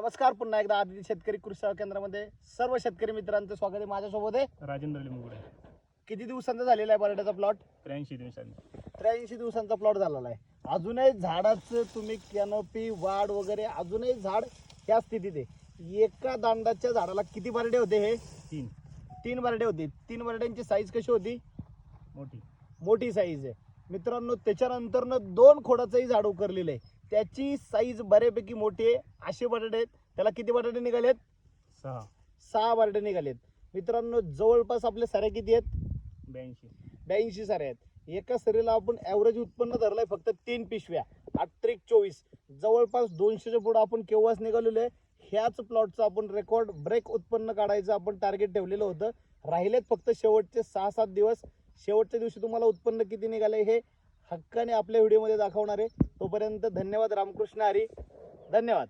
नमस्कार, पुन्हा एकदा आदिती शेतकरी कृषी सेवा केंद्रामध्ये सर्व शेतकरी मित्रांचं स्वागत आहे. माझ्यासोबत आहे राजेंद्र लिंबुडे. किती दिवसांचा झालेला आहे बटाट्याचा प्लॉट? 83 दिवसांनी. 83 दिवसांचा प्लॉट झालेला आहे. अजूनही झाडाचं तुम्ही कॅनोपी वाढ वगैरे अजूनही झाड ह्या स्थितीत आहे. एका दांडाच्या झाडाला किती बटाटे होते? हे 3 बटाटे होते. 3 बटाट्यांची साईज कशी होती? मोठी साईज आहे मित्रांनो. त्याच्यानंतरनं 2 खोडाचंही झाड उकरलेलं आहे, त्याची साईज बऱ्यापैकी मोठी आहे. असे बटाटे आहेत. त्याला किती बटाटे निघालेत? 6 बटाटे निघालेत मित्रांनो. जवळपास आपले सारे किती आहेत? 82 सारे आहेत. एका सरीला आपण ॲव्हरेज उत्पन्न धरलंय फक्त 3 पिशव्या, 8-24, जवळपास 200च्या पुढे आपण केव्हाच निघालेलो आहे. ह्याच प्लॉटचं आपण रेकॉर्ड ब्रेक उत्पन्न काढायचं आपण टार्गेट ठेवलेलं होतं. राहिलेत फक्त शेवटचे 6-7 दिवस. शेवटच्या दिवशी तुम्हाला उत्पन्न किती निघाले हे हक्काने आपल्या व्हिडिओमध्ये दाखवणार आहे. तोपर्यंत धन्यवाद. रामकृष्ण हरी. धन्यवाद.